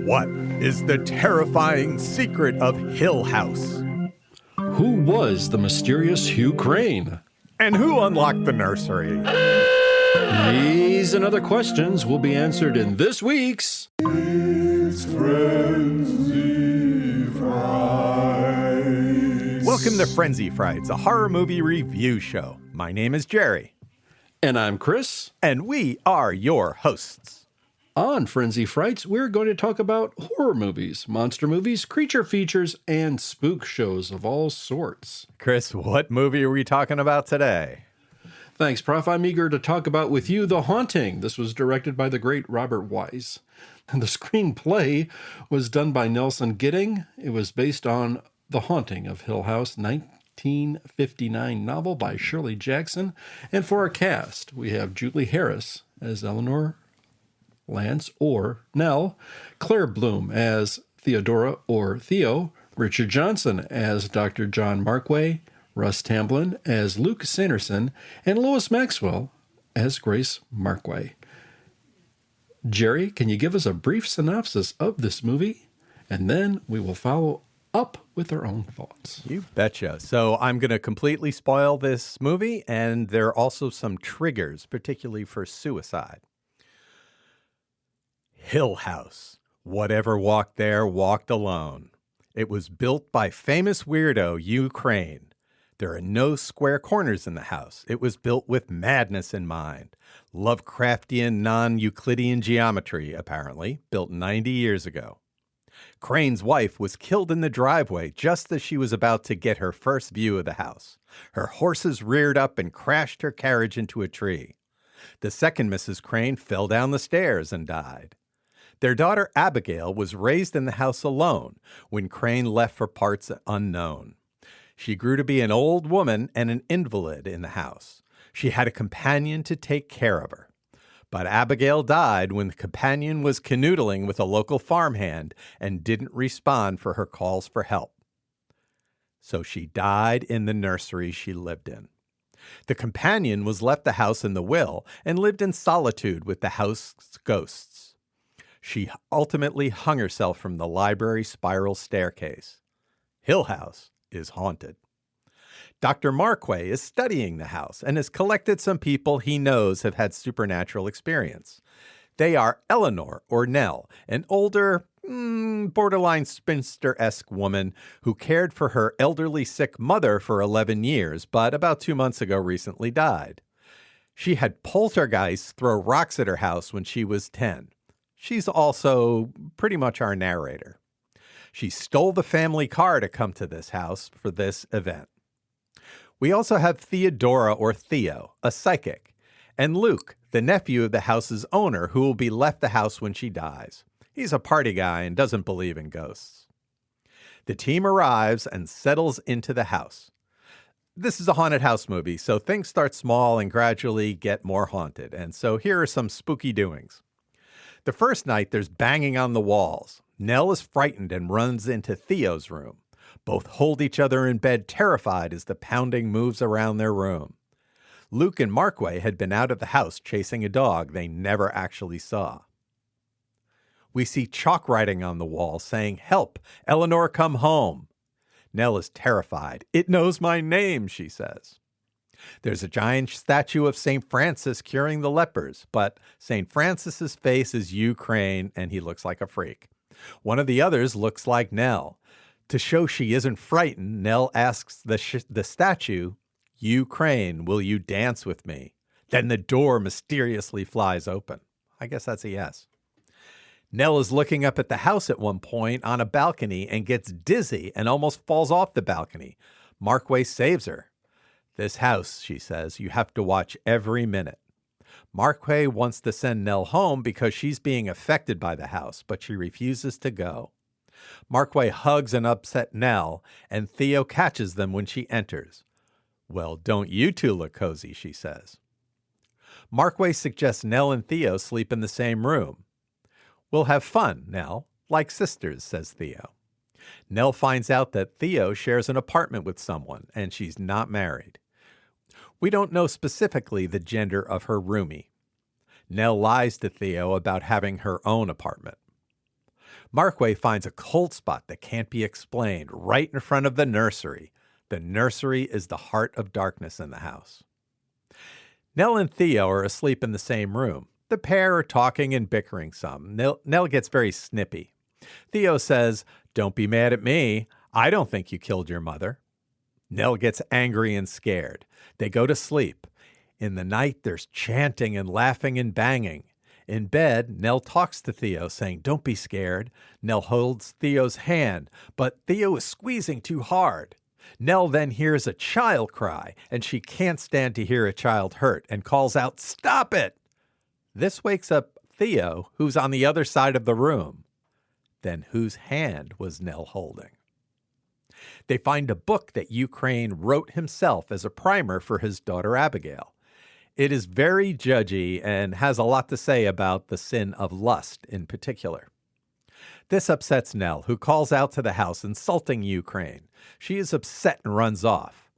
What is the terrifying secret of Hill House? Who was the mysterious Hugh Crane? And who unlocked the nursery? These and other questions will be answered in this week's It's Frenzy Frights. Welcome to Frenzy Frights, a horror movie review show. My name is Gerry. And I'm Chris. And we are your hosts. On Frenzy Frights, we're going to talk about horror movies, monster movies, creature features, and spook shows of all sorts. Chris, what movie are we talking about today? Thanks, Prof. I'm eager to talk about with you The Haunting. This was directed by the great Robert Wise. The screenplay was done by Nelson Gidding. It was based on The Haunting of Hill House, 1959 novel by Shirley Jackson. And for our cast, we have Julie Harris as Eleanor Lance or Nell, Claire Bloom as Theodora or Theo, Richard Johnson as Dr. John Markway, Russ Tamblyn as Luke Sanderson, and Lois Maxwell as Grace Markway. Gerry, can you give us a brief synopsis of this movie? And then we will follow up with our own thoughts. You betcha. So I'm going to completely spoil this movie, and there are also some triggers, particularly for suicide. Hill House. Whatever walked there walked alone. It was built by famous weirdo Hugh Crane. There are no square corners in the house. It was built with madness in mind. Lovecraftian, non-Euclidean geometry, apparently, built 90 years ago. Crane's wife was killed in the driveway just as she was about to get her first view of the house. Her horses reared up and crashed her carriage into a tree. The second Mrs. Crane fell down the stairs and died. Their daughter Abigail was raised in the house alone when Crane left for parts unknown. She grew to be an old woman and an invalid in the house. She had a companion to take care of her. But Abigail died when the companion was canoodling with a local farmhand and didn't respond for her calls for help. So she died in the nursery she lived in. The companion was left the house in the will and lived in solitude with the house's ghosts. She ultimately hung herself from the library spiral staircase. Hill House is haunted. Dr. Markway is studying the house and has collected some people he knows have had supernatural experience. They are Eleanor or Nell, an older, borderline spinster-esque woman who cared for her elderly sick mother for 11 years, but about 2 months ago recently died. She had poltergeists throw rocks at her house when she was 10. She's also pretty much our narrator. She stole the family car to come to this house for this event. We also have Theodora or Theo, a psychic, and Luke, the nephew of the house's owner, who will be left the house when she dies. He's a party guy and doesn't believe in ghosts. The team arrives and settles into the house. This is a haunted house movie, so things start small and gradually get more haunted. And so here are some spooky doings. The first night, there's banging on the walls. Nell is frightened and runs into Theo's room. Both hold each other in bed, terrified as the pounding moves around their room. Luke and Markway had been out of the house chasing a dog they never actually saw. We see chalk writing on the wall saying, "Help, Eleanor, come home." Nell is terrified. "It knows my name," she says. There's a giant statue of St. Francis curing the lepers, but St. Francis's face is Hugh Crane, and he looks like a freak. One of the others looks like Nell. To show she isn't frightened, Nell asks the statue, "Hugh Crane, will you dance with me?" Then the door mysteriously flies open. I guess that's a yes. Nell is looking up at the house at one point on a balcony and gets dizzy and almost falls off the balcony. Markway saves her. "This house," she says, "you have to watch every minute." Markway wants to send Nell home because she's being affected by the house, but she refuses to go. Markway hugs an upset Nell, and Theo catches them when she enters. "Well, don't you two look cozy," she says. Markway suggests Nell and Theo sleep in the same room. "We'll have fun, Nell, like sisters," says Theo. Nell finds out that Theo shares an apartment with someone, and she's not married. We don't know specifically the gender of her roomie. Nell lies to Theo about having her own apartment. Markway finds a cold spot that can't be explained right in front of the nursery. The nursery is the heart of darkness in the house. Nell and Theo are asleep in the same room. The pair are talking and bickering some. Nell gets very snippy. Theo says, "Don't be mad at me. I don't think you killed your mother." Nell gets angry and scared. They go to sleep. In the night, there's chanting and laughing and banging. In bed, Nell talks to Theo, saying, "Don't be scared." Nell holds Theo's hand, but Theo is squeezing too hard. Nell then hears a child cry, and she can't stand to hear a child hurt and calls out, "Stop it!" This wakes up Theo, who's on the other side of the room. Then whose hand was Nell holding? They find a book that Ukraine wrote himself as a primer for his daughter Abigail. It is very judgy and has a lot to say about the sin of lust in particular. This upsets Nell, who calls out to the house, insulting Ukraine. She is upset and runs off.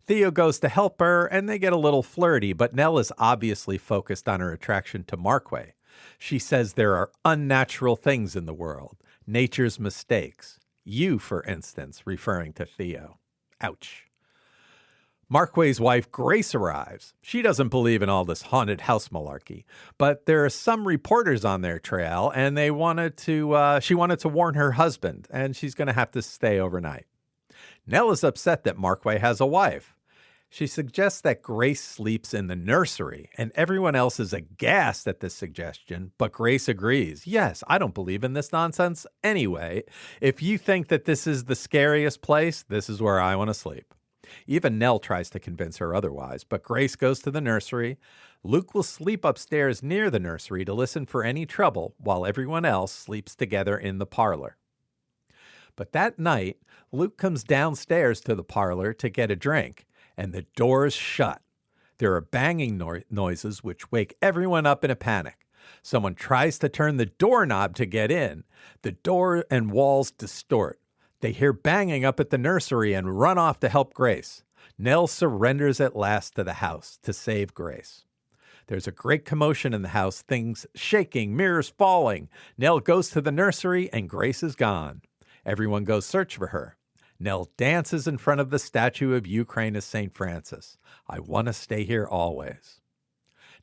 Theo goes to help her, and they get a little flirty, but Nell is obviously focused on her attraction to Markway. She says there are unnatural things in the world, nature's mistakes. You, for instance, referring to Theo. Ouch. Markway's wife, Grace, arrives. She doesn't believe in all this haunted house malarkey, but there are some reporters on their trail, and she wanted to warn her husband, and she's going to have to stay overnight. Nell is upset that Markway has a wife. She suggests that Grace sleeps in the nursery, and everyone else is aghast at this suggestion, but Grace agrees. "Yes, I don't believe in this nonsense anyway. If you think that this is the scariest place, this is where I want to sleep." Even Nell tries to convince her otherwise, but Grace goes to the nursery. Luke will sleep upstairs near the nursery to listen for any trouble, while everyone else sleeps together in the parlor. But that night, Luke comes downstairs to the parlor to get a drink, and the door is shut. There are banging noises which wake everyone up in a panic. Someone tries to turn the doorknob to get in. The door and walls distort. They hear banging up at the nursery and run off to help Grace. Nell surrenders at last to the house to save Grace. There's a great commotion in the house, things shaking, mirrors falling. Nell goes to the nursery and Grace is gone. Everyone goes search for her. Nell dances in front of the statue of Ukraine as St. Francis. "I want to stay here always."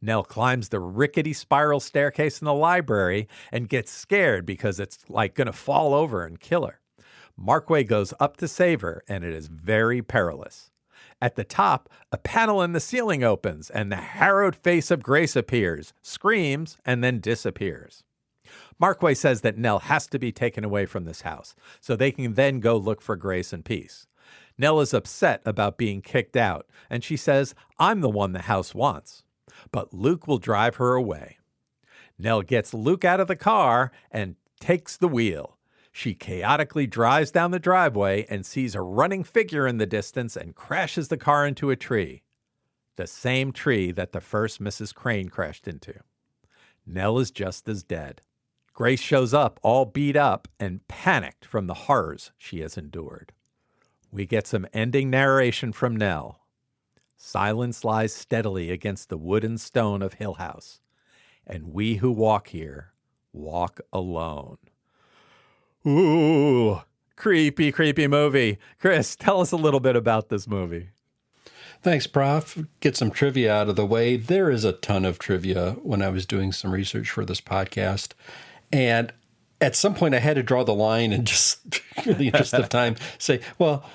Nell climbs the rickety spiral staircase in the library and gets scared because it's like going to fall over and kill her. Markway goes up to save her, and it is very perilous. At the top, a panel in the ceiling opens, and the harrowed face of Grace appears, screams, and then disappears. Markway says that Nell has to be taken away from this house, so they can then go look for Grace in peace. Nell is upset about being kicked out, and she says, "I'm the one the house wants." But Luke will drive her away. Nell gets Luke out of the car and takes the wheel. She chaotically drives down the driveway and sees a running figure in the distance and crashes the car into a tree. The same tree that the first Mrs. Crane crashed into. Nell is just as dead. Grace shows up all beat up and panicked from the horrors she has endured. We get some ending narration from Nell. Silence lies steadily against the wood and stone of Hill House, and we who walk here walk alone. Ooh, creepy, creepy movie. Chris, tell us a little bit about this movie. Thanks, Prof. Get some trivia out of the way. There is a ton of trivia when I was doing some research for this podcast. And at some point I had to draw the line and just, in the interest of time, say, well,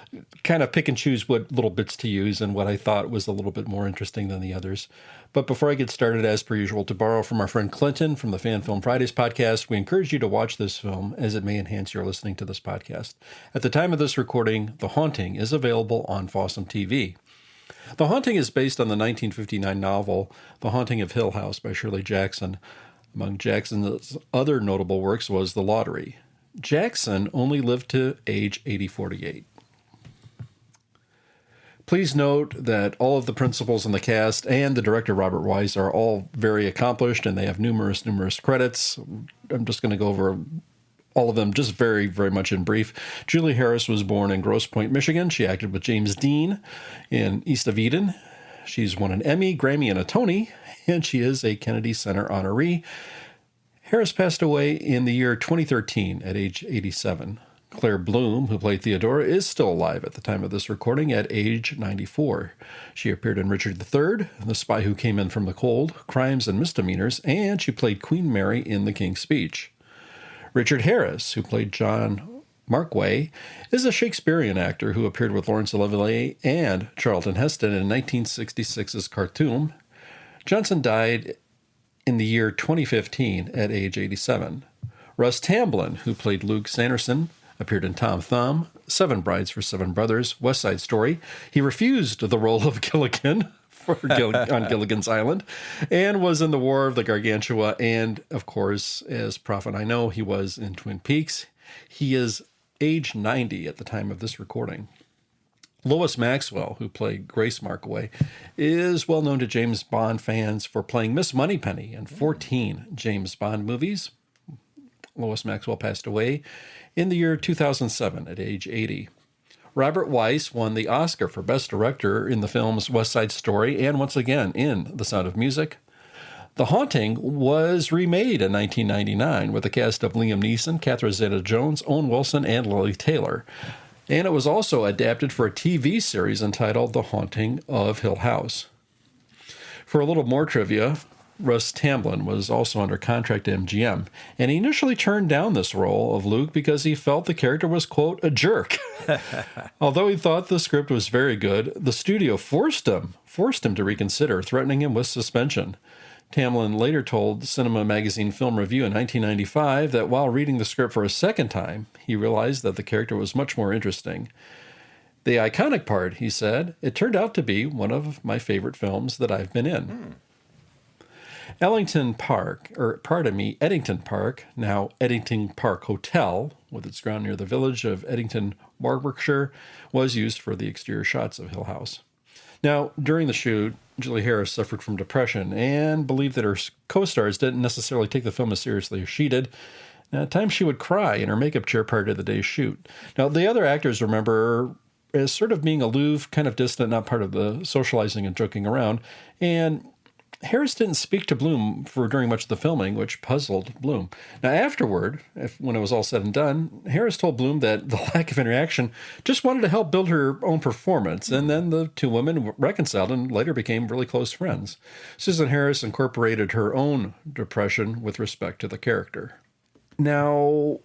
kind of pick and choose what little bits to use and what I thought was a little bit more interesting than the others. But before I get started, as per usual, to borrow from our friend Clinton from the Fan Film Fridays podcast, we encourage you to watch this film as it may enhance your listening to this podcast. At the time of this recording, The Haunting is available on Fossum TV. The Haunting is based on the 1959 novel The Haunting of Hill House by Shirley Jackson. Among Jackson's other notable works was The Lottery. Jackson only lived to age 48. Please note that all of the principals in the cast and the director, Robert Wise, are all very accomplished, and they have numerous credits. I'm just going to go over all of them just very, very much in brief. Julie Harris was born in Grosse Pointe, Michigan. She acted with James Dean in East of Eden. She's won an Emmy, Grammy, and a Tony, and she is a Kennedy Center honoree. Harris passed away in the year 2013 at age 87. Claire Bloom, who played Theodora, is still alive at the time of this recording at age 94. She appeared in Richard III, The Spy Who Came In From the Cold, Crimes and Misdemeanors, and she played Queen Mary in The King's Speech. Richard Harris, who played John Markway, is a Shakespearean actor who appeared with Laurence Olivier and Charlton Heston in 1966's Khartoum. Johnson died in the year 2015 at age 87. Russ Tamblyn, who played Luke Sanderson, appeared in Tom Thumb, Seven Brides for Seven Brothers, West Side Story. He refused the role of Gilligan on Gilligan's Island, and was in the War of the Gargantua, and, of course, as Prophet I Know, he was in Twin Peaks. He is age 90 at the time of this recording. Lois Maxwell, who played Grace Markaway, is well known to James Bond fans for playing Miss Moneypenny in 14 James Bond movies. Lois Maxwell passed away in the year 2007 at age 80. Robert Wise won the Oscar for Best Director in the films West Side Story and once again in The Sound of Music. The Haunting was remade in 1999 with a cast of Liam Neeson, Catherine Zeta-Jones, Owen Wilson, and Lily Taylor. And it was also adapted for a TV series entitled The Haunting of Hill House. For a little more trivia, Russ Tamblyn was also under contract to MGM, and he initially turned down this role of Luke because he felt the character was, quote, a jerk. Although he thought the script was very good, the studio forced him to reconsider, threatening him with suspension. Tamblyn later told Cinema Magazine Film Review in 1995 that while reading the script for a second time, he realized that the character was much more interesting. The iconic part, he said, it turned out to be one of my favorite films that I've been in. Eddington Park, now Eddington Park Hotel, with its ground near the village of Eddington, Warwickshire, was used for the exterior shots of Hill House. Now, during the shoot, Julie Harris suffered from depression and believed that her co-stars didn't necessarily take the film as seriously as she did. Now, at times she would cry in her makeup chair prior to the day's shoot. Now, the other actors remember her as sort of being aloof, kind of distant, not part of the socializing and joking around, and Harris didn't speak to Bloom during much of the filming, which puzzled Bloom. Now, afterward, when it was all said and done, Harris told Bloom that the lack of interaction just wanted to help build her own performance, and then the two women reconciled and later became really close friends. Susan Harris incorporated her own depression with respect to the character. Now,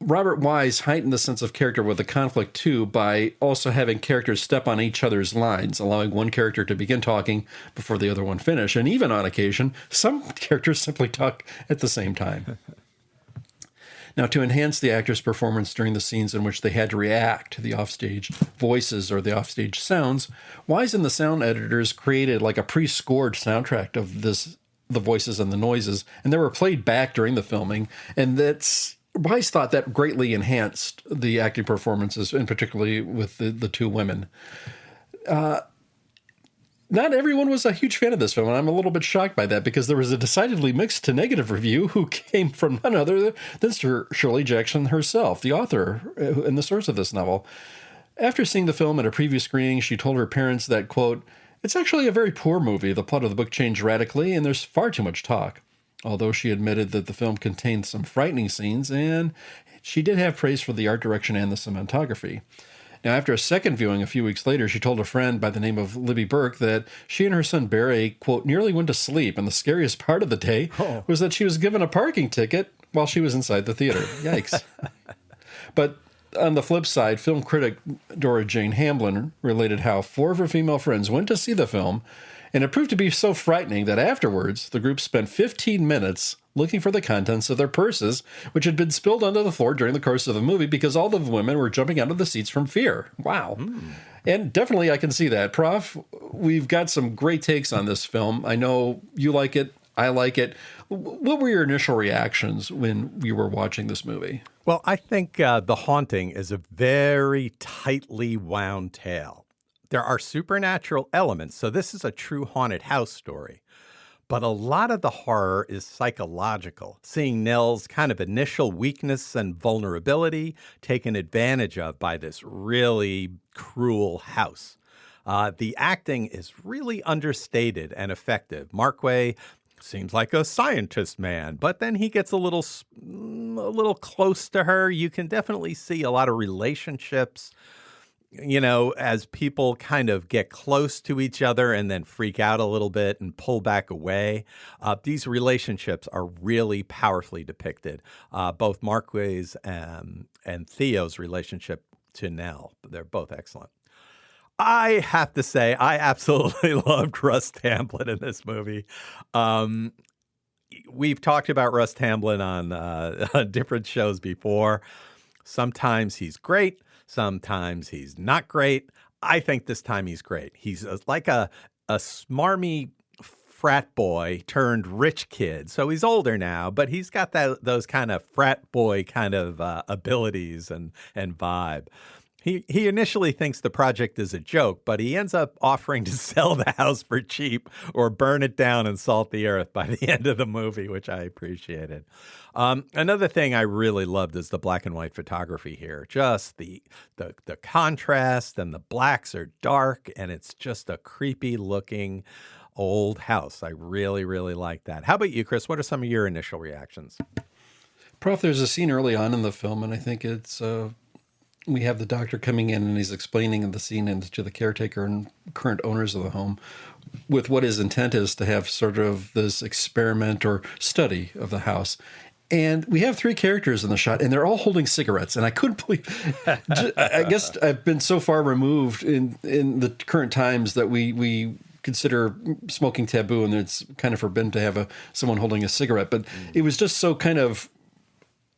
Robert Wise heightened the sense of character with the conflict, too, by also having characters step on each other's lines, allowing one character to begin talking before the other one finish. And even on occasion, some characters simply talk at the same time. Now, to enhance the actors' performance during the scenes in which they had to react to the offstage voices or the offstage sounds, Wise and the sound editors created like a pre-scored soundtrack of the voices and the noises, and they were played back during the filming, and Wise thought that greatly enhanced the acting performances, and particularly with the two women. Not everyone was a huge fan of this film, and I'm a little bit shocked by that because there was a decidedly mixed to negative review who came from none other than Shirley Jackson herself, the author and the source of this novel. After seeing the film at a previous screening, she told her parents that, quote, it's actually a very poor movie. The plot of the book changed radically, and there's far too much talk. Although she admitted that the film contained some frightening scenes, and she did have praise for the art direction and the cinematography. Now, after a second viewing a few weeks later, she told a friend by the name of Libby Burke that she and her son Barry, quote, nearly went to sleep, and the scariest part of the day was that she was given a parking ticket while she was inside the theater. Yikes. But on the flip side, film critic Dora Jane Hamblin related how 4 of her female friends went to see the film, and it proved to be so frightening that afterwards, the group spent 15 minutes looking for the contents of their purses, which had been spilled onto the floor during the course of the movie because all the women were jumping out of the seats from fear. Wow. And definitely I can see that. Prof, we've got some great takes on this film. I know you like it. I like it. What were your initial reactions when you were watching this movie? Well, I think The Haunting is a very tightly wound tale. There are supernatural elements, so this is a true haunted house story. But a lot of the horror is psychological, seeing Nell's kind of initial weakness and vulnerability taken advantage of by this really cruel house. The acting is really understated and effective. Markway seems like a scientist man, but then he gets a little close to her. You can definitely see a lot of relationships, as people kind of get close to each other and then freak out a little bit and pull back away. These relationships are really powerfully depicted. Both Marquis and Theo's relationship to Nell, they're both excellent. I have to say, I absolutely loved Russ Tamblyn in this movie. We've talked about Russ Tamblyn on different shows before. Sometimes he's great. Sometimes he's not great. I think this time he's great. He's like a smarmy frat boy turned rich kid. So he's older now, but he's got those kind of frat boy kind of abilities and vibe. He initially thinks the project is a joke, but he ends up offering to sell the house for cheap or burn it down and salt the earth by the end of the movie, which I appreciated. Another thing I really loved is the black and white photography here. Just the contrast, and the blacks are dark, and it's just a creepy looking old house. I really, really like that. How about you, Chris? What are some of your initial reactions? Prof, there's a scene early on in the film, and I think it's... we have the doctor coming in and he's explaining the scene to the caretaker and current owners of the home with what his intent is to have sort of this experiment or study of the house. And we have three characters in the shot, and they're all holding cigarettes. And I couldn't believe, I guess I've been so far removed in the current times that we consider smoking taboo, and it's kind of forbidden to have someone holding a cigarette. But it was just so kind of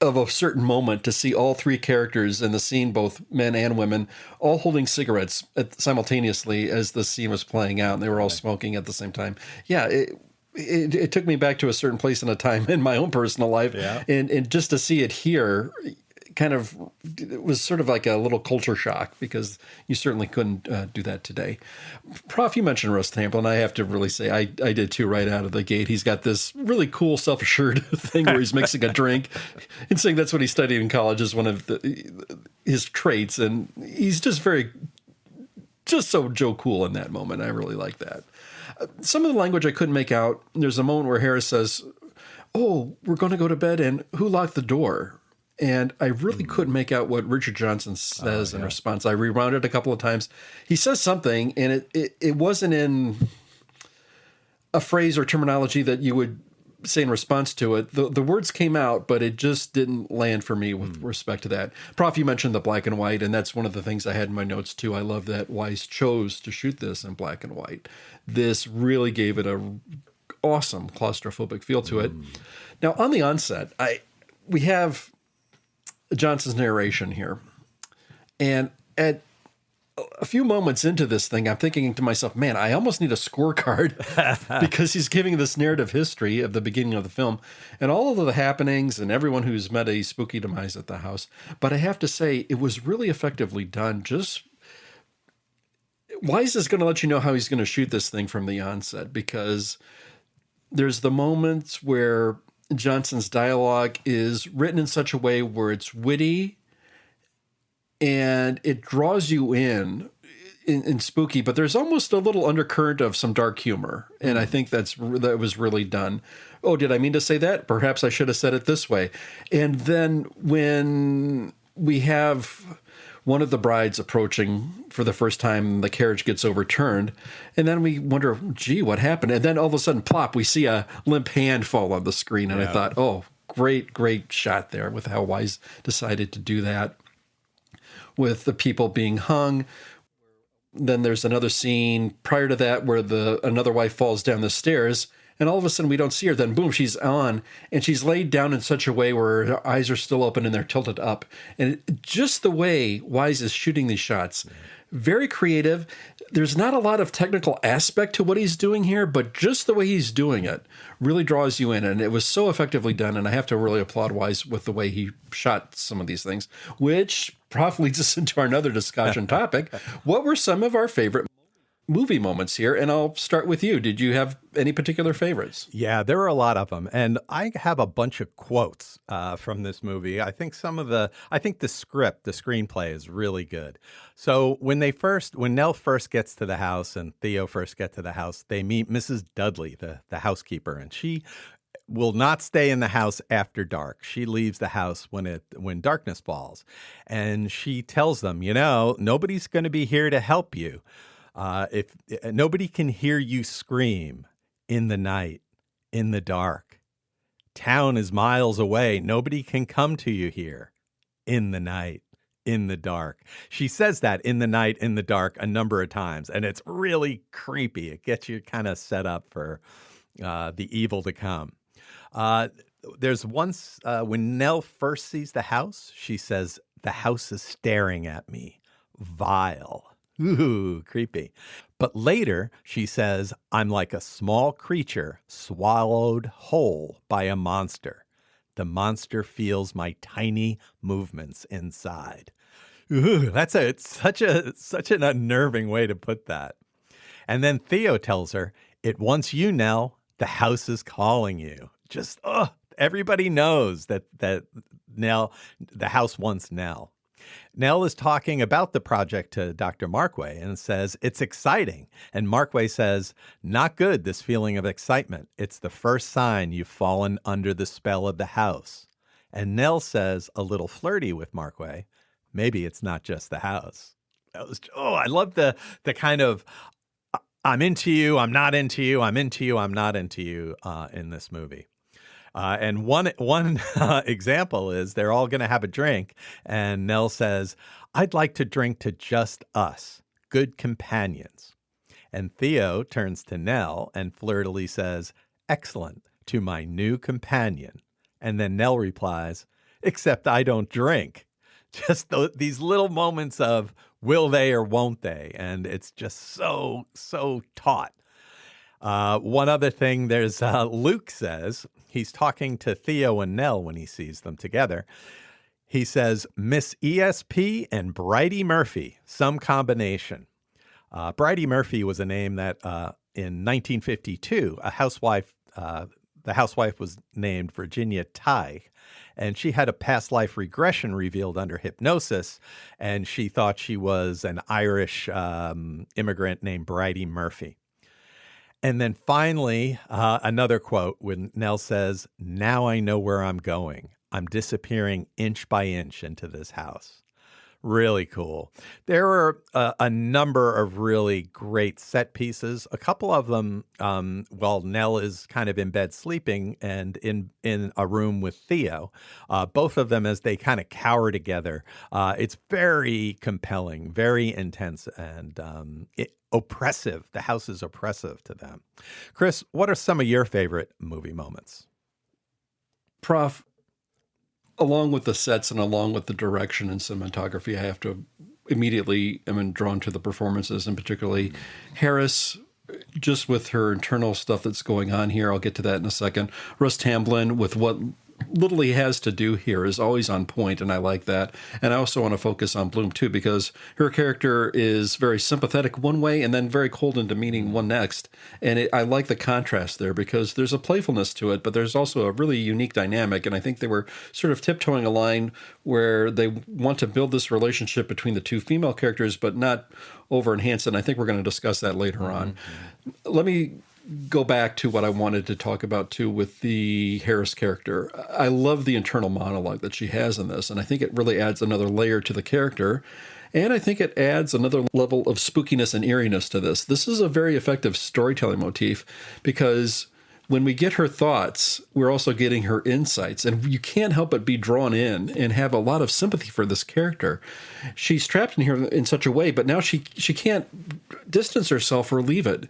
a certain moment to see all three characters in the scene, both men and women, all holding cigarettes simultaneously as the scene was playing out, and they were all smoking at the same time. Yeah, it took me back to a certain place and a time in my own personal life, and just to see it here, it was sort of like a little culture shock, because you certainly couldn't do that today. Prof, you mentioned Russ Tamblyn. I have to really say I did too right out of the gate. He's got this really cool self-assured thing where he's mixing a drink and saying that's what he studied in college is one of his traits. And he's just so Joe Cool in that moment. I really like that. Some of the language I couldn't make out. There's a moment where Harris says, "Oh, we're going to go to bed, and who locked the door?" And I really couldn't make out what Richard Johnson says in response. I rewound it a couple of times. He says something, and it wasn't in a phrase or terminology that you would say in response to it. The words came out, but it just didn't land for me with respect to that. Prof, you mentioned the black and white, and that's one of the things I had in my notes too. I love that Wise chose to shoot this in black and white. This really gave it a awesome claustrophobic feel to it. Now, on the onset, we have Johnson's narration here. And at a few moments into this thing, I'm thinking to myself, man, I almost need a scorecard because he's giving this narrative history of the beginning of the film and all of the happenings and everyone who's met a spooky demise at the house. But I have to say, it was really effectively done. Wise is going to let you know how he's going to shoot this thing from the onset, because there's the moments where Johnson's dialogue is written in such a way where it's witty and it draws you in spooky, but there's almost a little undercurrent of some dark humor. And I think that was really done. Oh, did I mean to say that? Perhaps I should have said it this way. And then when we have one of the brides approaching for the first time, the carriage gets overturned, and then we wonder, gee, what happened? And then all of a sudden, plop, we see a limp hand fall on the screen. And I thought, oh, great shot there with how Wise decided to do that. With the people being hung. Then there's another scene prior to that where another wife falls down the stairs, and all of a sudden we don't see her. Then boom, she's on, and she's laid down in such a way where her eyes are still open and they're tilted up. And just the way Wise is shooting these shots, very creative. There's not a lot of technical aspect to what he's doing here, but just the way he's doing it really draws you in. And it was so effectively done. And I have to really applaud Wise with the way he shot some of these things, which probably leads us into our another discussion topic. What were some of our favorite movie moments here, and I'll start with you. Did you have any particular favorites? Yeah, there were a lot of them, and I have a bunch of quotes from this movie. I think the script, the screenplay is really good. So when Nell first gets to the house and Theo first get to the house, they meet Mrs. Dudley, the housekeeper, and she will not stay in the house after dark. She leaves the house when darkness falls, and she tells them, nobody's going to be here to help you. If nobody can hear you scream in the night, in the dark. Town is miles away. Nobody can come to you here in the night, in the dark. She says that in the night, in the dark a number of times, and it's really creepy. It gets you kind of set up for the evil to come. There's once when Nell first sees the house, she says, "The house is staring at me. Vile." Ooh, creepy. But later, she says, "I'm like a small creature swallowed whole by a monster. The monster feels my tiny movements inside." Ooh, it's such an unnerving way to put that. And then Theo tells her, "It wants you, Nell. The house is calling you." Just, everybody knows that Nell, the house wants Nell. Nell is talking about the project to Dr. Markway and says, "It's exciting." And Markway says, "Not good, this feeling of excitement. It's the first sign you've fallen under the spell of the house." And Nell says, a little flirty with Markway, "Maybe it's not just the house." I love the kind of, I'm into you, I'm not into you, I'm into you, I'm not into you in this movie. And one example is they're all going to have a drink, and Nell says, "I'd like to drink to just us, good companions." And Theo turns to Nell and flirtily says, "Excellent, to my new companion." And then Nell replies, "Except I don't drink." Just these little moments of will they or won't they? And it's just so taut. One other thing, there's Luke says, he's talking to Theo and Nell when he sees them together. He says, "Miss ESP and Bridie Murphy, some combination." Bridie Murphy was a name that in 1952, the housewife was named Virginia Tighe, and she had a past life regression revealed under hypnosis, and she thought she was an Irish immigrant named Bridie Murphy. And then finally, another quote when Nell says, "Now I know where I'm going. I'm disappearing inch by inch into this house." Really cool. There are a number of really great set pieces. A couple of them, while Nell is kind of in bed sleeping and in a room with Theo, both of them as they kind of cower together. It's very compelling, very intense, and oppressive. The house is oppressive to them. Chris, what are some of your favorite movie moments? Prof, along with the sets and along with the direction and cinematography, I have to immediately am drawn to the performances, and particularly Harris, just with her internal stuff that's going on here. I'll get to that in a second. Russ Tamblyn, with what little he has to do here, is always on point, and I like that. And I also want to focus on Bloom, too, because her character is very sympathetic one way and then very cold and demeaning one next. And I like the contrast there because there's a playfulness to it, but there's also a really unique dynamic. And I think they were sort of tiptoeing a line where they want to build this relationship between the two female characters, but not over-enhance it. And I think we're going to discuss that later on. Let me go back to what I wanted to talk about, too, with the Harris character. I love the internal monologue that she has in this, and I think it really adds another layer to the character, and I think it adds another level of spookiness and eeriness to this. This is a very effective storytelling motif because when we get her thoughts, we're also getting her insights, and you can't help but be drawn in and have a lot of sympathy for this character. She's trapped in here in such a way, but now she can't distance herself or leave it.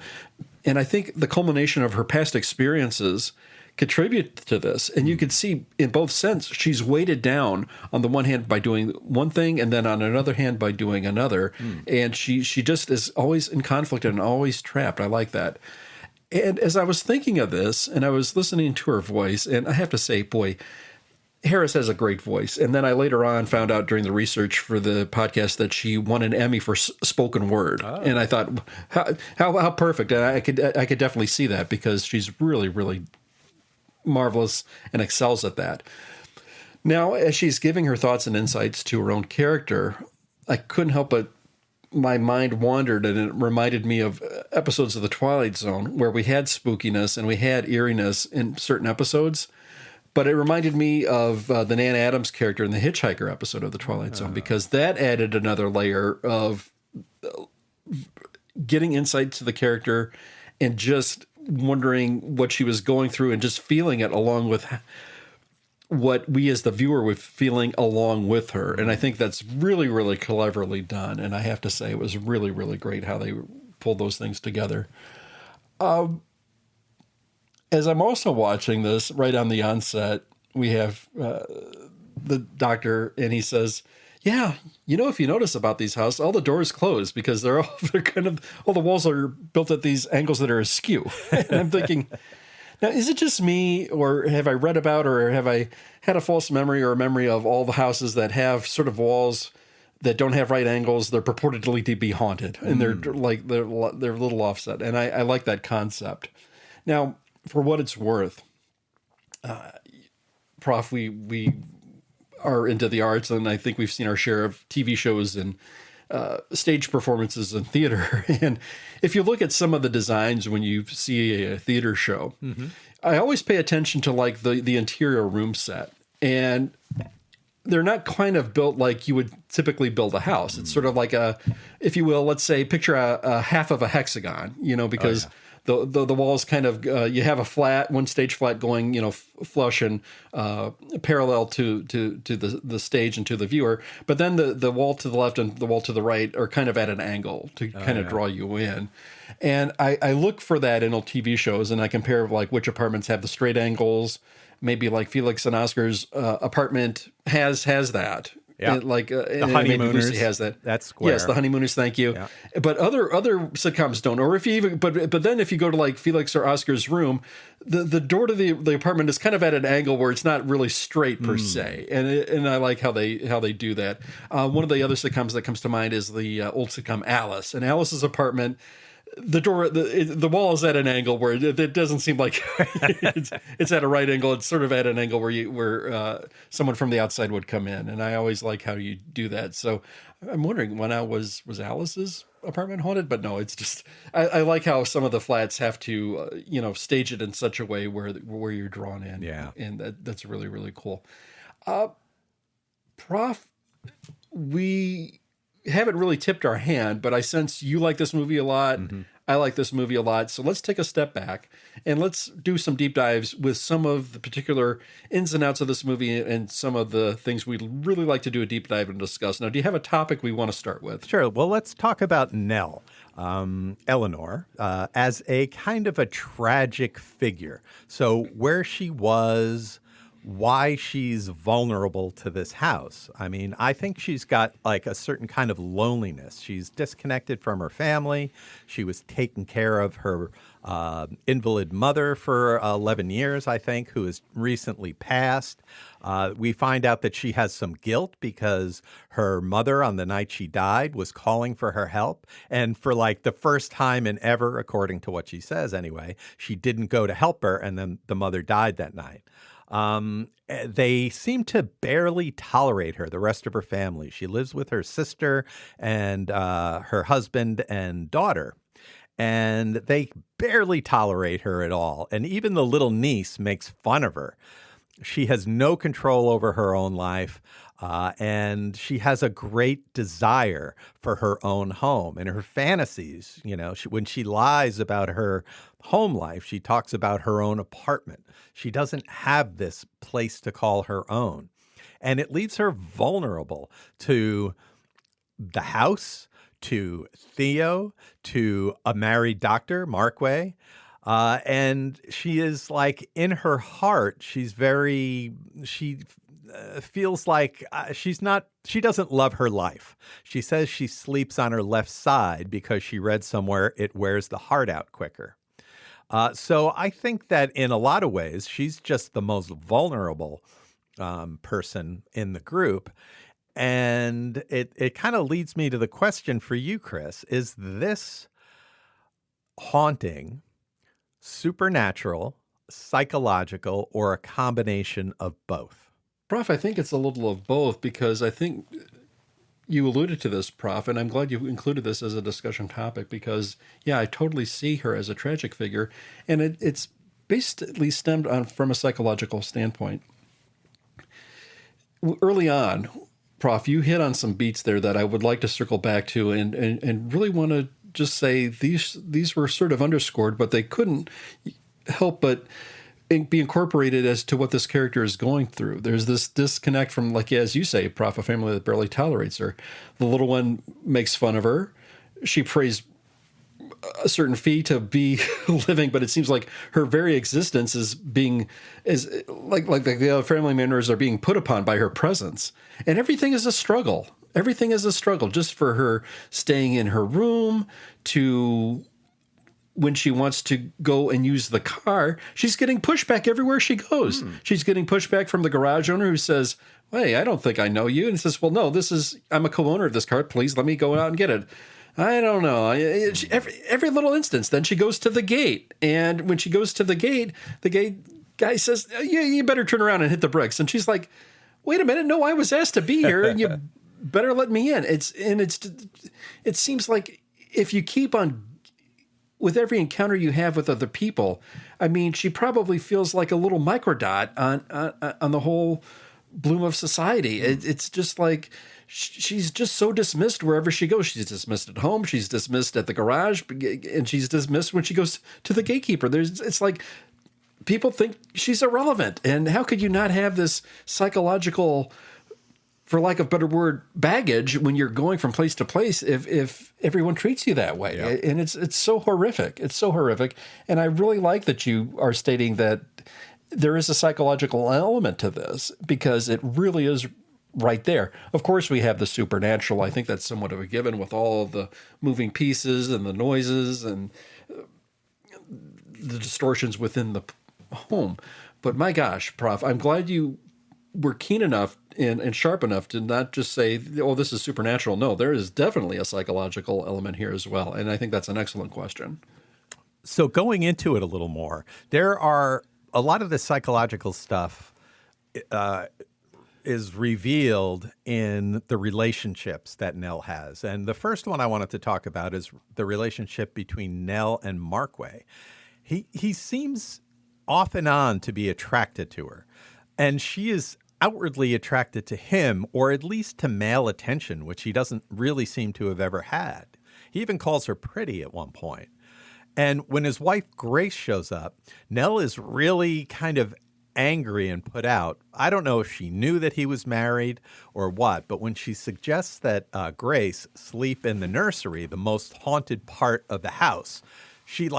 And I think the culmination of her past experiences contribute to this. And you can see in both sense, she's weighted down on the one hand by doing one thing and then on another hand by doing another. And she just is always in conflict and always trapped. I like that. And as I was thinking of this and I was listening to her voice, and I have to say, boy, Harris has a great voice. And then I later on found out during the research for the podcast that she won an Emmy for spoken word. Oh. And I thought, how perfect. And I could definitely see that because she's really, really marvelous and excels at that. Now, as she's giving her thoughts and insights to her own character, I couldn't help but my mind wandered, and it reminded me of episodes of The Twilight Zone where we had spookiness and we had eeriness in certain episodes. But it reminded me of the Nan Adams character in the Hitchhiker episode of The Twilight Zone, because that added another layer of getting insight to the character and just wondering what she was going through and just feeling it along with what we as the viewer were feeling along with her. And I think that's really, really cleverly done. And I have to say it was really, really great how they pulled those things together. As I'm also watching this, right on the onset, we have the doctor, and he says, yeah, if you notice about these houses, all the doors closed because they're kind of, all the walls are built at these angles that are askew. And I'm thinking, now, is it just me, or have I read about, or have I had a false memory or a memory of all the houses that have sort of walls that don't have right angles? They're purportedly to be haunted, and they're a little offset. And I like that concept. Now, for what it's worth, Prof, we are into the arts, and I think we've seen our share of TV shows and stage performances in theater. And if you look at some of the designs when you see a theater show, I always pay attention to like the interior room set. And they're not kind of built like you would typically build a house. It's sort of like if you will, let's say, picture a half of a hexagon, because the walls kind of, you have one stage flat going, flush and parallel to the stage and to the viewer. But then the wall to the left and the wall to the right are kind of at an angle to kind of draw you in. And I look for that in old TV shows, and I compare like which apartments have the straight angles. Maybe like Felix and Oscar's apartment has that. Yeah, the Honeymooners Lucy has that. That's square. Yes, the Honeymooners. Thank you. Yeah. But other sitcoms don't. Or if you even but then if you go to like Felix or Oscar's room, the door to the apartment is kind of at an angle where it's not really straight per se. And I like how they do that. One of the other sitcoms that comes to mind is the old sitcom Alice. And Alice's apartment, the door, the wall is at an angle where it doesn't seem like it's at a right angle. It's sort of at an angle where someone from the outside would come in. And I always like how you do that. So I'm wondering, was Alice's apartment haunted? But no, it's just, I like how some of the flats have to, stage it in such a way where you're drawn in. Yeah. And that's really, really cool. Prof, we haven't really tipped our hand, but I sense you like this movie a lot. I like this movie a lot. So let's take a step back and let's do some deep dives with some of the particular ins and outs of this movie and some of the things we'd really like to do a deep dive and discuss. Now, do you have a topic we want to start with? Sure. Well, let's talk about Nell, Eleanor, as a kind of a tragic figure. So where she was, why she's vulnerable to this house. I mean, I think she's got like a certain kind of loneliness. She's disconnected from her family. She was taking care of her invalid mother for 11 years, I think, who has recently passed. We find out that she has some guilt because her mother on the night she died was calling for her help. And for like the first time in ever, according to what she says anyway, she didn't go to help her, and then the mother died that night. They seem to barely tolerate her, the rest of her family. She lives with her sister and her husband and daughter, and they barely tolerate her at all. And even the little niece makes fun of her. She has no control over her own life, and she has a great desire for her own home and her fantasies. When she lies about her home life, she talks about her own apartment. She doesn't have this place to call her own. And it leaves her vulnerable to the house, to Theo, to a married doctor, Markway. And she is like, in her heart, she feels like she doesn't love her life. She says she sleeps on her left side because she read somewhere it wears the heart out quicker. So I think that in a lot of ways, she's just the most vulnerable person in the group. And it kind of leads me to the question for you, Chris. Is this haunting supernatural, psychological, or a combination of both? Prof, I think it's a little of both, because I think you alluded to this, Prof, and I'm glad you included this as a discussion topic, because, yeah, I totally see her as a tragic figure, and it's basically stemmed from a psychological standpoint. Early on, Prof, you hit on some beats there that I would like to circle back to, and really want to just say these were sort of underscored, but they couldn't help but be incorporated as to what this character is going through. There's this disconnect from, like, as you say, Prof, a family that barely tolerates her. The little one makes fun of her. She prays a certain fee to be living, but it seems like her very existence is like the other family members are being put upon by her presence. And everything is a struggle. Everything is a struggle, just for her staying in her room, to when she wants to go and use the car, she's getting pushback everywhere she goes. She's getting pushback from the garage owner, who says, "Hey, I don't think I know you." And he says, "Well, no, I'm a co-owner of this car. Please let me go out and get it." I don't know. Every little instance. Then she goes to the gate. And when she goes to the gate guy says, you better turn around and hit the brakes. And she's like, "Wait a minute. No, I was asked to be here, and you better let me in." It seems like if you keep on, with every encounter you have with other people, I mean, she probably feels like a little microdot on the whole bloom of society. It's just like she's just so dismissed wherever she goes. She's dismissed at home. She's dismissed at the garage, and she's dismissed when she goes to the gatekeeper. It's like people think she's irrelevant. And how could you not have this psychological, for lack of a better word, baggage when you're going from place to place if everyone treats you that way? Yeah. And it's so horrific. It's so horrific. And I really like that you are stating that there is a psychological element to this, because it really is right there. Of course, we have the supernatural. I think that's somewhat of a given, with all of the moving pieces and the noises and the distortions within the home. But my gosh, Prof, I'm glad you were keen enough and sharp enough to not just say, "Oh, this is supernatural." No, there is definitely a psychological element here as well. And I think that's an excellent question. So going into it a little more, there are a lot of the psychological stuff is revealed in the relationships that Nell has. And the first one I wanted to talk about is the relationship between Nell and Markway. He seems off and on to be attracted to her, and she is outwardly attracted to him, or at least to male attention, which he doesn't really seem to have ever had. He even calls her pretty at one point. And when his wife Grace shows up, Nell is really kind of angry and put out. I don't know if she knew that he was married or what, but when she suggests that Grace sleep in the nursery, the most haunted part of the house, she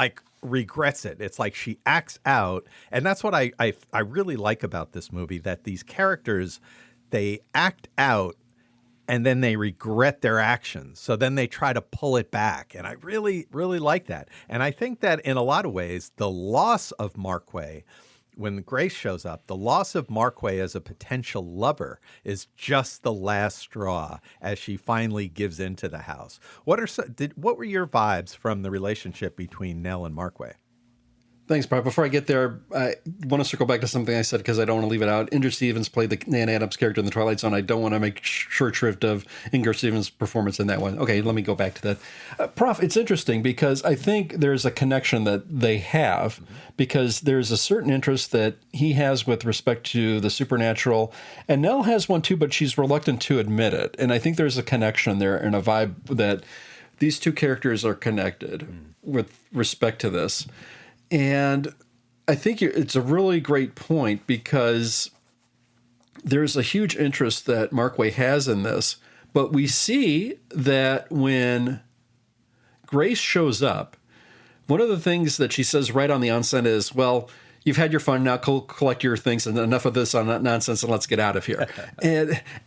regrets it. It's like she acts out. And that's what I really like about this movie, that these characters, they act out and then they regret their actions. So then they try to pull it back. And I really, really like that. And I think that in a lot of ways, the loss of Markway, when Grace shows up, the loss of Markway as a potential lover is just the last straw as she finally gives into the house. What were your vibes from the relationship between Nell and Markway? Thanks, Bob. Before I get there, I want to circle back to something I said, because I don't want to leave it out. Inger Stevens played the Nan Adams character in The Twilight Zone. I don't want to make short shrift of Inger Stevens' performance in that one. Okay, let me go back to that. Prof, it's interesting because I think there's a connection that they have, because there's a certain interest that he has with respect to the supernatural, and Nell has one too, but she's reluctant to admit it. And I think there's a connection there and a vibe that these two characters are connected with respect to this. And I think it's a really great point, because there's a huge interest that Markway has in this. But we see that when Grace shows up, one of the things that she says right on the onset is, "Well, you've had your fun, now collect your things, and enough of this nonsense, and let's get out of here."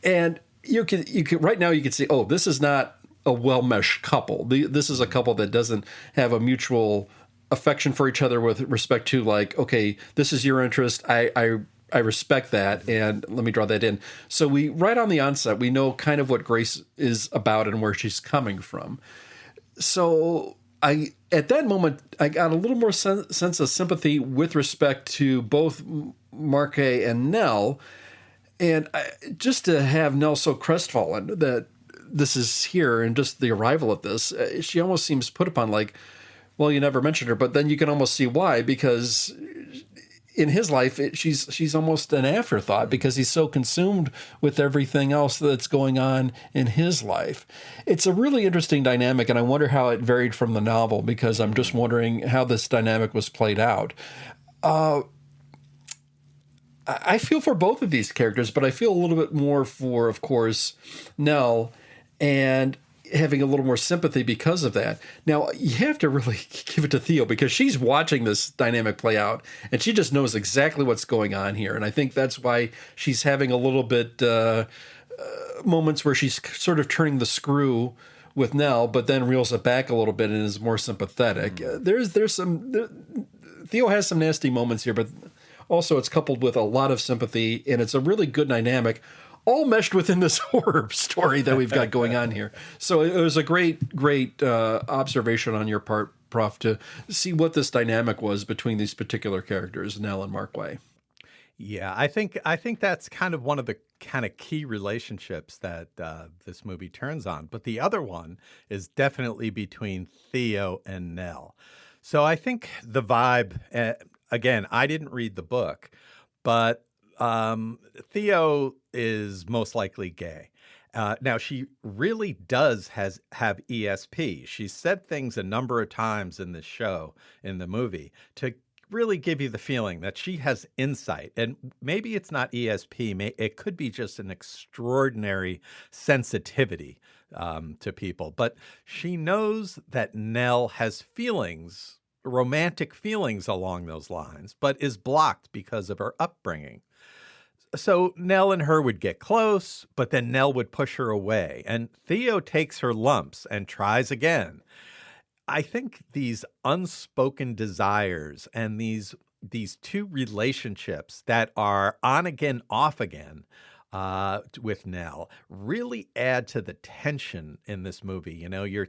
and you can right now you can see, oh, this is not a well-meshed couple. This is a couple that doesn't have a mutual affection for each other with respect to, like, okay, this is your interest. I I respect that, and let me draw that in. So we, right on the onset, we know kind of what Grace is about and where she's coming from. So at that moment, I got a little more sense of sympathy with respect to both Marquet and Nell, and just to have Nell so crestfallen that this is here and just the arrival of this, she almost seems put upon like, well, you never mentioned her, but then you can almost see why, because in his life, she's almost an afterthought because he's so consumed with everything else that's going on in his life. It's a really interesting dynamic, and I wonder how it varied from the novel, because I'm just wondering how this dynamic was played out. I feel for both of these characters, but I feel a little bit more for, of course, Nell, and having a little more sympathy because of that. Now, you have to really give it to Theo, because she's watching this dynamic play out, and she just knows exactly what's going on here. And I think that's why she's having a little bit moments where she's sort of turning the screw with Nell, but then reels it back a little bit and is more sympathetic. Theo has some nasty moments here, but also it's coupled with a lot of sympathy, and it's a really good dynamic, all meshed within this horror story that we've got going on here. So it was a great observation on your part, Prof, to see what this dynamic was between these particular characters, Nell and Marquay. Yeah, I think that's kind of one of the kind of key relationships that this movie turns on. But the other one is definitely between Theo and Nell. So I think the vibe, again, I didn't read the book, but Theo is most likely gay. Now, she really does have ESP. She's said things a number of times in this show, in the movie, to really give you the feeling that she has insight. And maybe it's not ESP. It could be just an extraordinary sensitivity to people. But she knows that Nell has feelings, romantic feelings along those lines, but is blocked because of her upbringing. So Nell and her would get close, but then Nell would push her away. And Theo takes her lumps and tries again. I think these unspoken desires and these two relationships that are on again, off again with Nell really add to the tension in this movie. You know, you're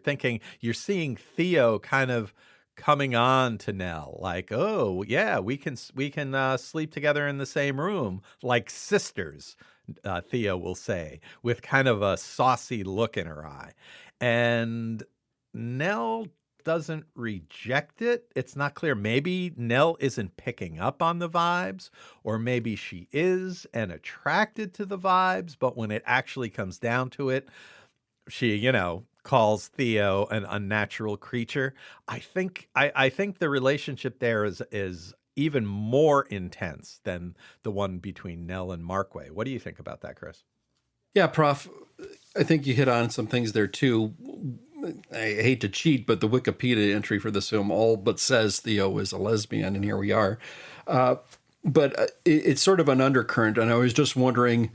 seeing Theo kind of coming on to Nell, like, oh yeah, we can sleep together in the same room like sisters, Theo will say, with kind of a saucy look in her eye. And Nell doesn't reject it. It's not clear. Maybe Nell isn't picking up on the vibes, or maybe she is and attracted to the vibes, but when it actually comes down to it, she, calls Theo an unnatural creature. I think the relationship there is even more intense than the one between Nell and Marquay. What do you think about that, Chris? Yeah, Prof, I think you hit on some things there too. I hate to cheat, but the Wikipedia entry for this film all but says Theo is a lesbian, and here we are. But it's sort of an undercurrent, and I was just wondering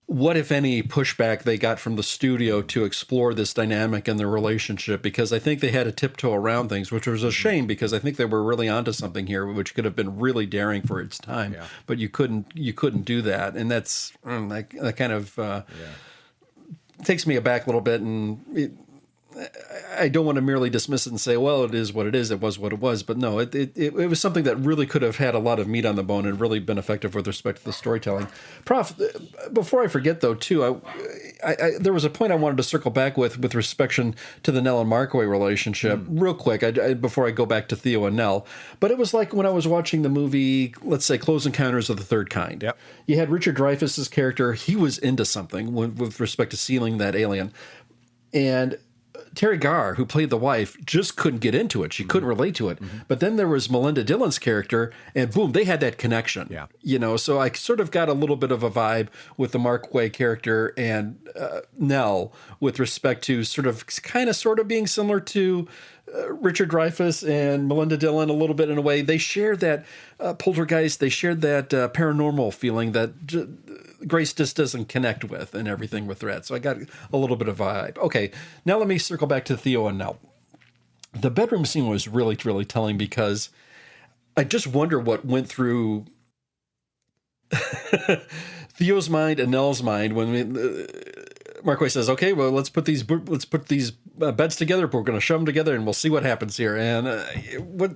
what, if any, pushback they got from the studio to explore this dynamic and their relationship, because I think they had to tiptoe around things, which was a shame, because I think they were really onto something here, which could have been really daring for its time. Yeah. But you couldn't do that, and that's that kind of takes me aback a little bit, and I don't want to merely dismiss it and say, well, it is what it is. It was what it was. But no, it was something that really could have had a lot of meat on the bone and really been effective with respect to the storytelling. Prof, before I forget, though, too, there was a point I wanted to circle back with respect to the Nell and Marquay relationship real quick before I go back to Theo and Nell. But it was like when I was watching the movie, let's say, Close Encounters of the Third Kind. Yep. You had Richard Dreyfuss's character. He was into something with respect to sealing that alien. And Terry Garr, who played the wife, just couldn't get into it. She couldn't relate to it. Mm-hmm. But then there was Melinda Dillon's character, and boom, they had that connection. Yeah. So I sort of got a little bit of a vibe with the Marquay character and Nell with respect to sort of being similar to Richard Dreyfuss and Melinda Dillon a little bit in a way. They shared that poltergeist. They shared that paranormal feeling that Grace just doesn't connect with and everything with that. So I got a little bit of vibe. Okay, now let me circle back to Theo and Nell. The bedroom scene was really, really telling, because I just wonder what went through Theo's mind and Nell's mind when Markway says, "Okay, well, let's put these beds together. We're going to shove them together, and we'll see what happens here." And what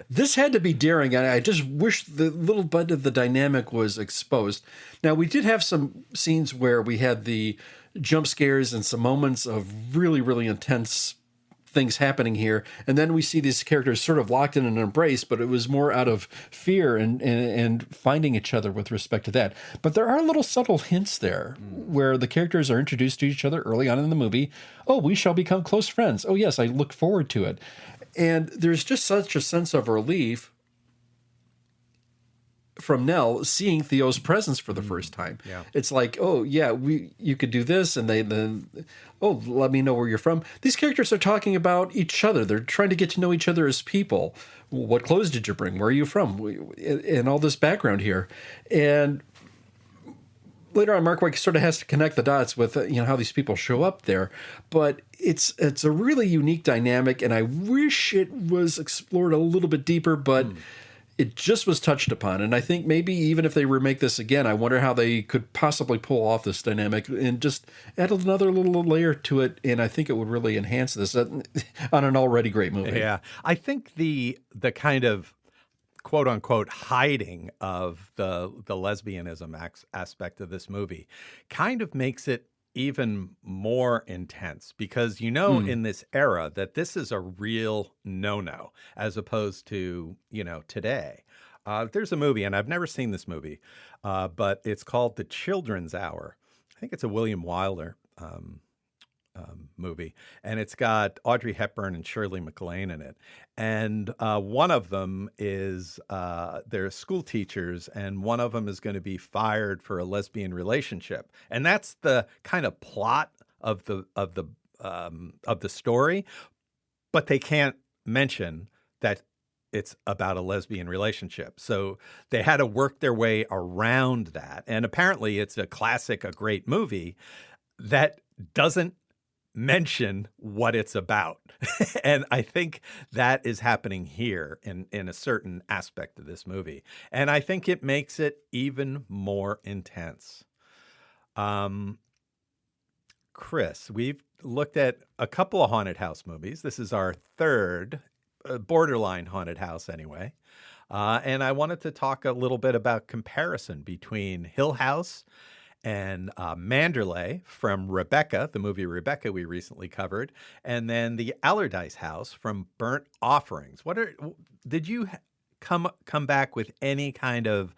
this had to be daring. I just wish the little bit of the dynamic was exposed. Now, we did have some scenes where we had the jump scares and some moments of really, really intense things happening here, and then we see these characters sort of locked in an embrace, but it was more out of fear and finding each other with respect to that. But there are little subtle hints there where the characters are introduced to each other early on in the movie. Oh, we shall become close friends. Oh yes, I look forward to it. And there's just such a sense of relief from Nell seeing Theo's presence for the first time. Yeah. It's like, oh yeah, you could do this, and oh, let me know where you're from. These characters are talking about each other. They're trying to get to know each other as people. What clothes did you bring? Where are you from? And all this background here. And later on, Mark Waid sort of has to connect the dots with how these people show up there. But it's a really unique dynamic, and I wish it was explored a little bit deeper, but it just was touched upon. And I think maybe even if they remake this again, I wonder how they could possibly pull off this dynamic and just add another little layer to it. And I think it would really enhance this on an already great movie. Yeah. I think the kind of quote unquote hiding of the lesbianism aspect of this movie kind of makes it even more intense because in this era that this is a real no-no as opposed to today. There's a movie, and I've never seen this movie, but it's called The Children's Hour. I think it's a William Wyler movie, and it's got Audrey Hepburn and Shirley MacLaine in it. And one of them is they're school teachers, and one of them is going to be fired for a lesbian relationship, and that's the kind of plot of the story. But they can't mention that it's about a lesbian relationship. So they had to work their way around that. And apparently it's a great movie that doesn't mention what it's about. And I think that is happening here in a certain aspect of this movie. And I think it makes it even more intense. Chris, we've looked at a couple of haunted house movies. This is our third borderline haunted house anyway. And I wanted to talk a little bit about comparison between Hill House and Manderley from Rebecca, the movie Rebecca we recently covered, and then the Allardyce House from Burnt Offerings. Did you come back with any kind of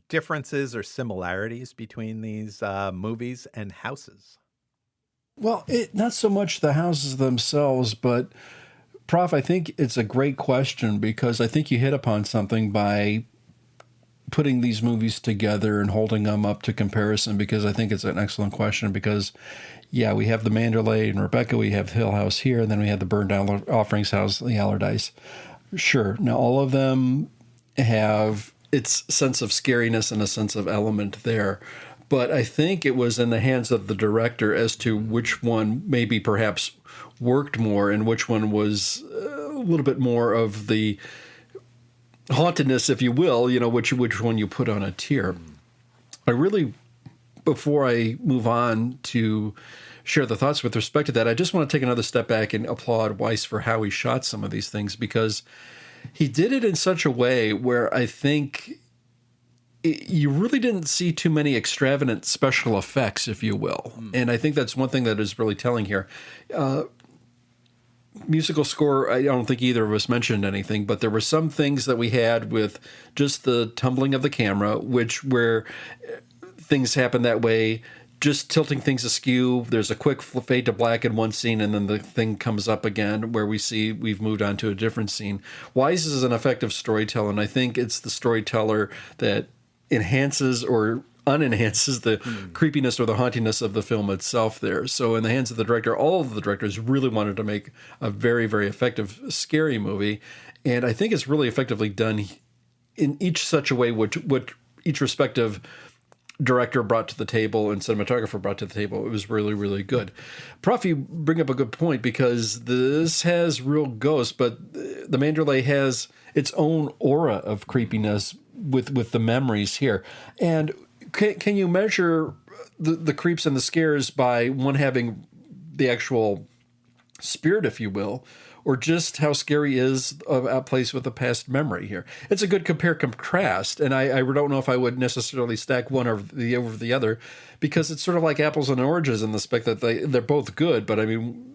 differences or similarities between these movies and houses? Well, not so much the houses themselves, but Prof, I think it's a great question because I think you hit upon something by putting these movies together and holding them up to comparison, because I think it's an excellent question because, yeah, we have the Manderley and Rebecca, we have Hill House here, and then we have the Burned Offerings House, the Allardyce. Sure. Now, all of them have its sense of scariness and a sense of element there. But I think it was in the hands of the director as to which one maybe perhaps worked more and which one was a little bit more of the hauntedness, if you will, which one you put on a tier. I really, before I move on to share the thoughts with respect to that, I just want to take another step back and applaud Weiss for how he shot some of these things, because he did it in such a way where I think you really didn't see too many extravagant special effects, if you will. And I think that's one thing that is really telling here. Musical score, I don't think either of us mentioned anything, but there were some things that we had with just the tumbling of the camera, where things happen that way, just tilting things askew. There's a quick fade to black in one scene, and then the thing comes up again where we see we've moved on to a different scene. Weiss is an effective storyteller, and I think it's the storyteller that enhances or unenhances the creepiness or the hauntiness of the film itself there. So in the hands of the director, all of the directors really wanted to make a very, very effective, scary movie. And I think it's really effectively done in each such a way, which each respective director brought to the table and cinematographer brought to the table, it was really, really good. Prof, you bring up a good point, because this has real ghosts, but the Manderley has its own aura of creepiness with the memories here. And can you measure the creeps and the scares by one having the actual spirit, if you will, or just how scary is a place with a past memory here? It's a good compare-contrast, and I don't know if I would necessarily stack one over the other, because it's sort of like apples and oranges in the spec that they're both good, but I mean,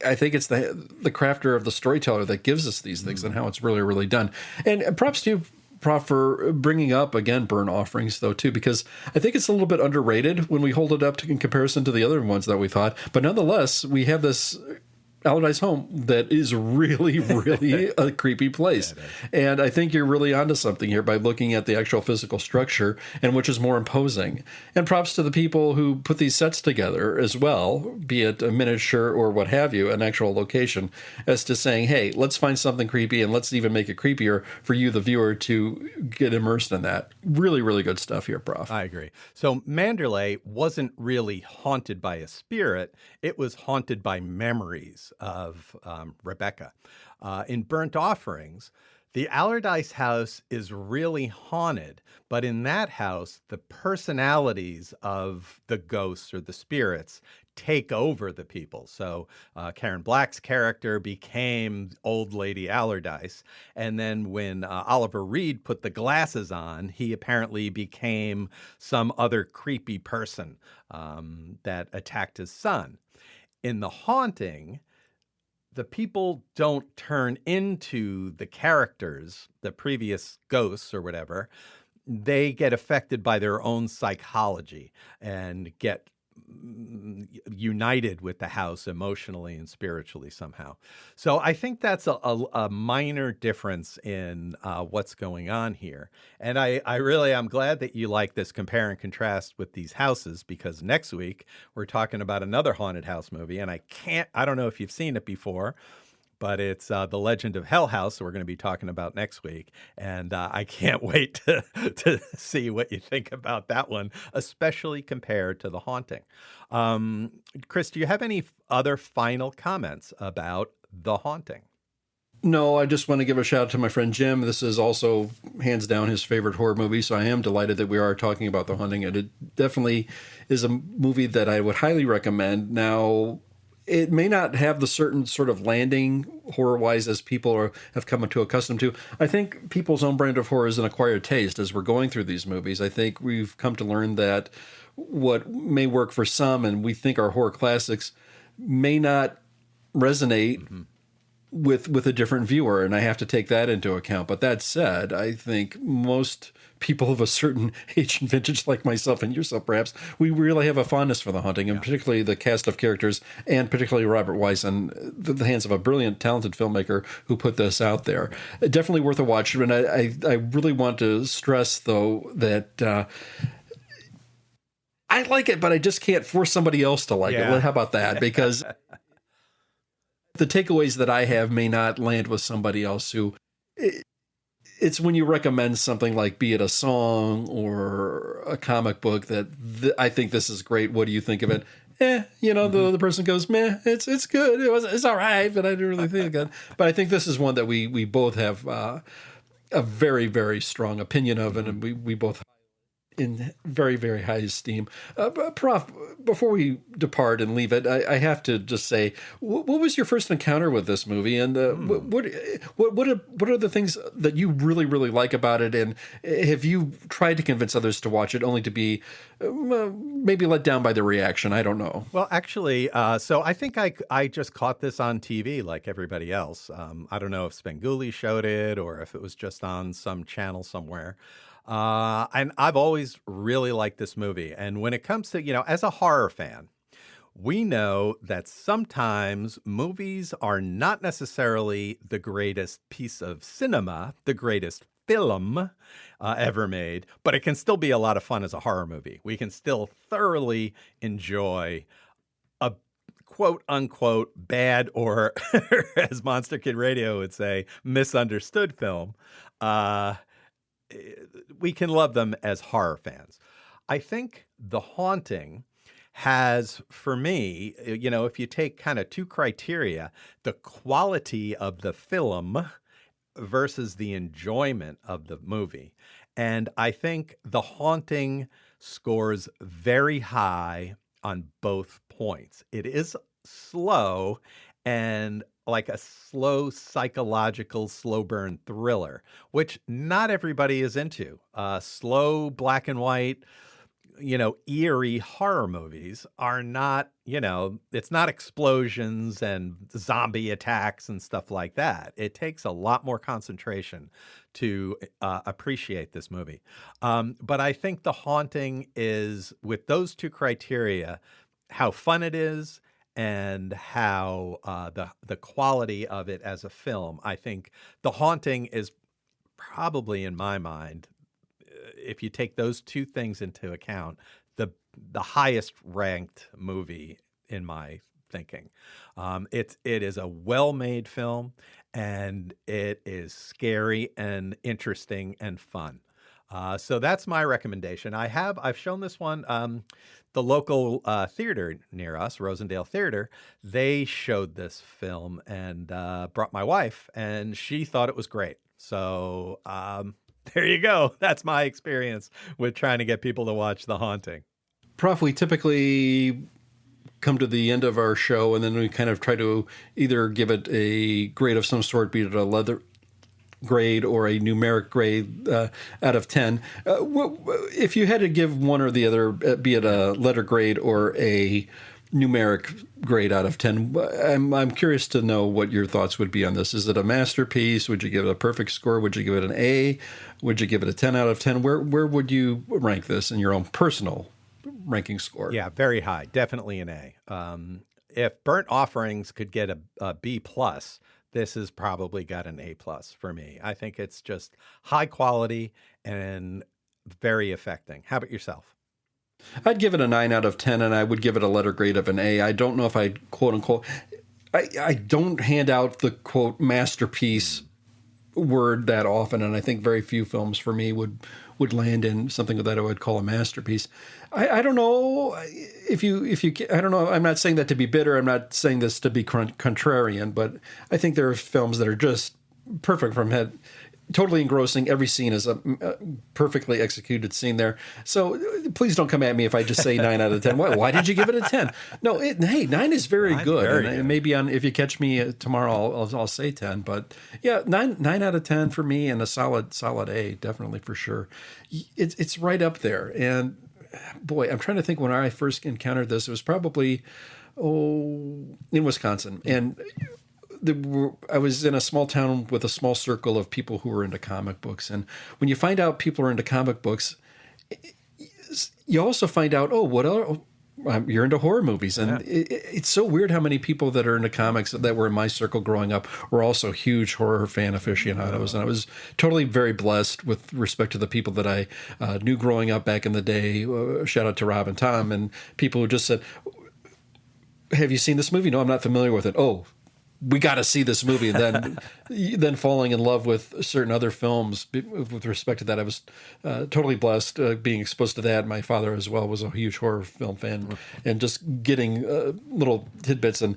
I think it's the crafter of the storyteller that gives us these things and how it's really, really done. And props to you, Prof, for bringing up, again, Burnt Offerings, though, too, because I think it's a little bit underrated when we hold it up in comparison to the other ones that we thought. But nonetheless, we have this Allardyce home that is really, really a creepy place. And I think you're really onto something here by looking at the actual physical structure, and which is more imposing. And props to the people who put these sets together as well, be it a miniature or what have you, an actual location, as to saying, hey, let's find something creepy and let's even make it creepier for you, the viewer, to get immersed in that. Really, really good stuff here, Prof. I agree. So Manderley wasn't really haunted by a spirit. It was haunted by memories of Rebecca. In Burnt Offerings, the Allardyce house is really haunted, but in that house, the personalities of the ghosts or the spirits take over the people. So Karen Black's character became Old Lady Allardyce. And then when Oliver Reed put the glasses on, he apparently became some other creepy person that attacked his son. In The Haunting, the people don't turn into the characters, the previous ghosts or whatever. They get affected by their own psychology and get united with the house emotionally and spiritually somehow. So I think that's a minor difference in what's going on here. And I'm glad that you like this compare and contrast with these houses, because next week we're talking about another haunted house movie, and I don't know if you've seen it before, but it's The Legend of Hell House we're going to be talking about next week. And I can't wait to see what you think about that one, especially compared to The Haunting. Chris, do you have any other final comments about The Haunting? No, I just want to give a shout out to my friend Jim. This is also hands down his favorite horror movie, so I am delighted that we are talking about The Haunting. And it definitely is a movie that I would highly recommend. Now, it may not have the certain sort of landing horror-wise as people have come to accustomed to. I think people's own brand of horror is an acquired taste as we're going through these movies. I think we've come to learn that what may work for some, and we think are horror classics, may not resonate with a different viewer, and I have to take that into account. But that said, I think most people of a certain age and vintage, like myself and yourself perhaps, we really have a fondness for The Haunting, and particularly the cast of characters, and particularly Robert Wise, and the hands of a brilliant, talented filmmaker who put this out there. Definitely worth a watch. And I really want to stress, though, that I like it, but I just can't force somebody else to like it. Well, how about that? Because the takeaways that I have may not land with somebody else who... It's when you recommend something like, be it a song or a comic book, that I think this is great. What do you think of it? The person goes, meh, it's good. It's all right, but I didn't really think of it. But I think this is one that we both have a very, very strong opinion of, and we both in very, very high esteem. Prof, before we depart and leave it, I have to just say, what was your first encounter with this movie? And what are the things that you really, really like about it? And have you tried to convince others to watch it only to be maybe let down by the reaction? I don't know. Well, actually, so I think I just caught this on TV like everybody else. I don't know if Svengoolie showed it or if it was just on some channel somewhere. And I've always really liked this movie. And when it comes to, as a horror fan, we know that sometimes movies are not necessarily the greatest piece of cinema, the greatest film ever made, but it can still be a lot of fun as a horror movie. We can still thoroughly enjoy a quote unquote bad, or as Monster Kid Radio would say, misunderstood film. We can love them as horror fans. I think The Haunting has, for me, if you take kind of two criteria, the quality of the film versus the enjoyment of the movie. And I think The Haunting scores very high on both points. It is slow and like a slow psychological slow burn thriller, which not everybody is into. Slow black and white, eerie horror movies are not, it's not explosions and zombie attacks and stuff like that. It takes a lot more concentration to appreciate this movie. But I think The Haunting is, with those two criteria, how fun it is and how the quality of it as a film. I think The Haunting is probably, in my mind, if you take those two things into account, the highest ranked movie in my thinking. It is a well-made film, and it is scary and interesting and fun. So that's my recommendation. I've shown this one. The local theater near us, Rosendale Theater, they showed this film and brought my wife, and she thought it was great. So there you go. That's my experience with trying to get people to watch The Haunting. Prof, we typically come to the end of our show, and then we kind of try to either give it a grade of some sort, be it a leather grade or a numeric grade out of 10. If you had to give one or the other, be it a letter grade or a numeric grade out of 10, I'm curious to know what your thoughts would be on this. Is it a masterpiece? Would you give it a perfect score? Would you give it an A? Would you give it a 10 out of 10? Where would you rank this in your own personal ranking score? Yeah, very high. Definitely an A. If Burnt Offerings could get a B plus, this has probably got an A plus for me. I think it's just high quality and very affecting. How about yourself? I'd give it a 9 out of 10, and I would give it a letter grade of an A. I don't know if I'd quote unquote, I don't hand out the quote masterpiece word that often, and I think very few films for me would land in something that I would call a masterpiece. I don't know if you I don't know. I'm not saying that to be bitter. I'm not saying this to be contrarian, but I think there are films that are just perfect from head. Totally engrossing. Every scene is a perfectly executed scene there. So please don't come at me if I just say 9 out of 10. Why did you give it a 10? No, hey, 9 is very good. Very and good. maybe if you catch me tomorrow, I'll say 10. But yeah, 9 out of 10 for me, and a solid A, definitely for sure. It's right up there. And boy, I'm trying to think when I first encountered this. It was probably in Wisconsin, and I was in a small town with a small circle of people who were into comic books. And when you find out people are into comic books, you also find out, you're into horror movies. And it's so weird how many people that are into comics that were in my circle growing up were also huge horror fan aficionados. And I was totally very blessed with respect to the people that I knew growing up back in the day. Shout out to Rob and Tom, and people who just said, have you seen this movie? No, I'm not familiar with it. Oh, we got to see this movie. And then falling in love with certain other films with respect to that. I was totally blessed being exposed to that. My father as well was a huge horror film fan, and just getting little tidbits and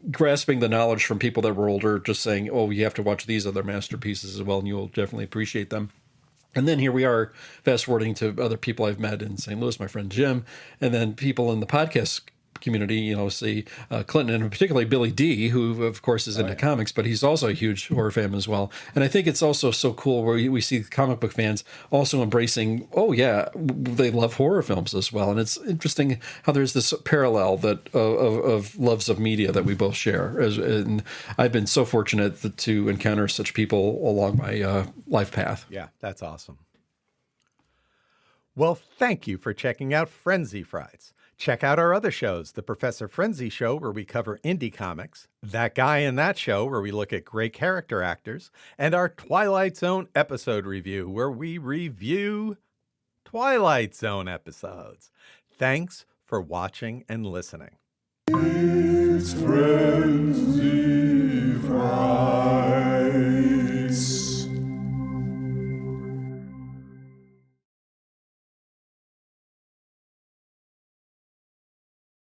grasping the knowledge from people that were older, just saying, oh, you have to watch these other masterpieces as well, and you'll definitely appreciate them. And then here we are, fast forwarding to other people I've met in St. Louis, my friend Jim, and then people in the podcast community, see Clinton, and particularly Billy D, who of course is into comics, but he's also a huge horror fan as well. And I think it's also so cool where we see comic book fans also embracing, they love horror films as well. And it's interesting how there's this parallel that of loves of media that we both share. And I've been so fortunate to encounter such people along my life path. Yeah, that's awesome. Well, thank you for checking out Frenzy Frights. Check out our other shows, The Professor Frenzy Show, where we cover indie comics, That Guy in That Show, where we look at great character actors, and our Twilight Zone episode review, where we review Twilight Zone episodes. Thanks for watching and listening. It's Frenzy.